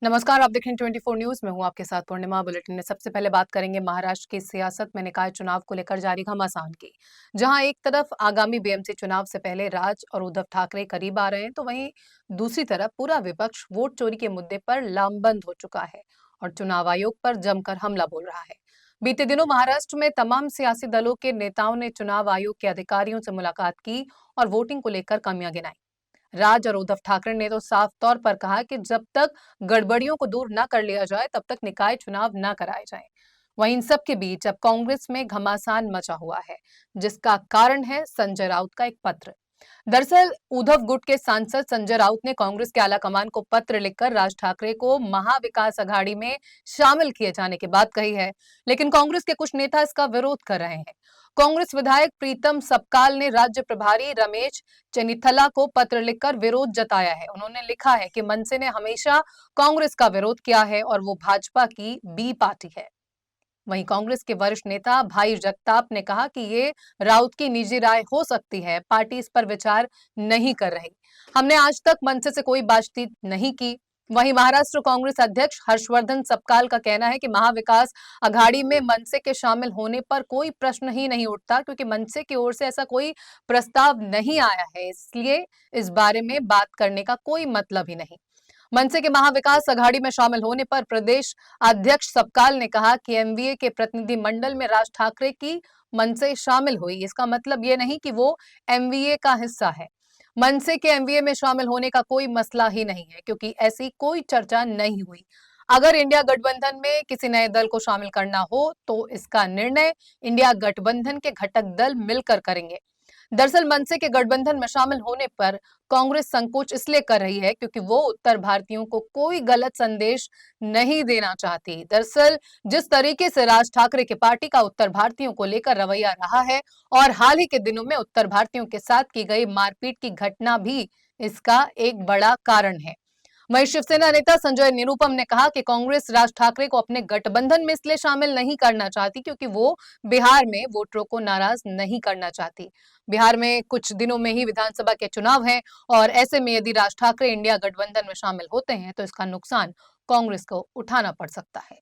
नमस्कार, आप देख रहे हैं 24 न्यूज में हूं आपके साथ पूर्णिमा। बुलेटिन में सबसे पहले बात करेंगे महाराष्ट्र की सियासत में निकाय चुनाव को लेकर जारी घमासान की। जहां एक तरफ आगामी बीएमसी चुनाव से पहले राज और उद्धव ठाकरे करीब आ रहे हैं, तो वहीं दूसरी तरफ पूरा विपक्ष वोट चोरी के मुद्दे पर लामबंद हो चुका है और चुनाव आयोग पर जमकर हमला बोल रहा है। बीते दिनों महाराष्ट्र में तमाम सियासी दलों के नेताओं ने चुनाव आयोग के अधिकारियों से मुलाकात की और वोटिंग को लेकर कमियां गिनाई। राज और उद्धव ठाकरे ने तो साफ तौर पर कहा कि जब तक गड़बड़ियों को दूर न कर लिया जाए तब तक निकाय चुनाव न कराए जाएं। वहीं इन सब के बीच अब कांग्रेस में घमासान मचा हुआ है, जिसका कारण है संजय राउत का एक पत्र। दरअसल उद्धव गुट के सांसद संजय राउत ने कांग्रेस के आला कमान को पत्र लिखकर राज ठाकरे को महाविकास अघाड़ी में शामिल किए जाने की बात कही है, लेकिन कांग्रेस के कुछ नेता इसका विरोध कर रहे हैं। कांग्रेस विधायक प्रीतम सबकाल ने राज्य प्रभारी रमेश चेन्निथला को पत्र लिखकर विरोध जताया है। उन्होंने लिखा है कि मनसे ने हमेशा कांग्रेस का विरोध किया है और वो भाजपा की बी पार्टी है। वहीं कांग्रेस के वरिष्ठ नेता भाई जगताप ने कहा कि ये राउत की निजी राय हो सकती है, पार्टी इस पर विचार नहीं कर रही। हमने आज तक मनसे से कोई बातचीत नहीं की। वहीं महाराष्ट्र कांग्रेस अध्यक्ष हर्षवर्धन सपकाल का कहना है कि महाविकास अघाड़ी में मनसे के शामिल होने पर कोई प्रश्न ही नहीं उठता, क्योंकि मनसे की ओर से ऐसा कोई प्रस्ताव नहीं आया है, इसलिए इस बारे में बात करने का कोई मतलब ही नहीं। मनसे के महाविकास अघाड़ी में शामिल होने पर प्रदेश अध्यक्ष सपकाल ने कहा कि एमवीए के प्रतिनिधि मंडल में राज ठाकरे की मनसे शामिल हुई, इसका मतलब ये नहीं कि वो एमवीए का हिस्सा है। मनसे के एमवीए में शामिल होने का कोई मसला ही नहीं है, क्योंकि ऐसी कोई चर्चा नहीं हुई। अगर इंडिया गठबंधन में किसी नए दल को शामिल करना हो तो इसका निर्णय इंडिया गठबंधन के घटक दल मिलकर करेंगे। दरअसल मनसे के गठबंधन में शामिल होने पर कांग्रेस संकोच इसलिए कर रही है क्योंकि वो उत्तर भारतीयों को कोई गलत संदेश नहीं देना चाहती। दरअसल जिस तरीके से राज ठाकरे की पार्टी का उत्तर भारतीयों को लेकर रवैया रहा है और हाल ही के दिनों में उत्तर भारतीयों के साथ की गई मारपीट की घटना भी इसका एक बड़ा कारण है। वहीं शिवसेना नेता संजय निरुपम ने कहा कि कांग्रेस राज ठाकरे को अपने गठबंधन में इसलिए शामिल नहीं करना चाहती क्योंकि वो बिहार में वोटरों को नाराज नहीं करना चाहती। बिहार में कुछ दिनों में ही विधानसभा के चुनाव हैं और ऐसे में यदि राज ठाकरे इंडिया गठबंधन में शामिल होते हैं तो इसका नुकसान कांग्रेस को उठाना पड़ सकता है।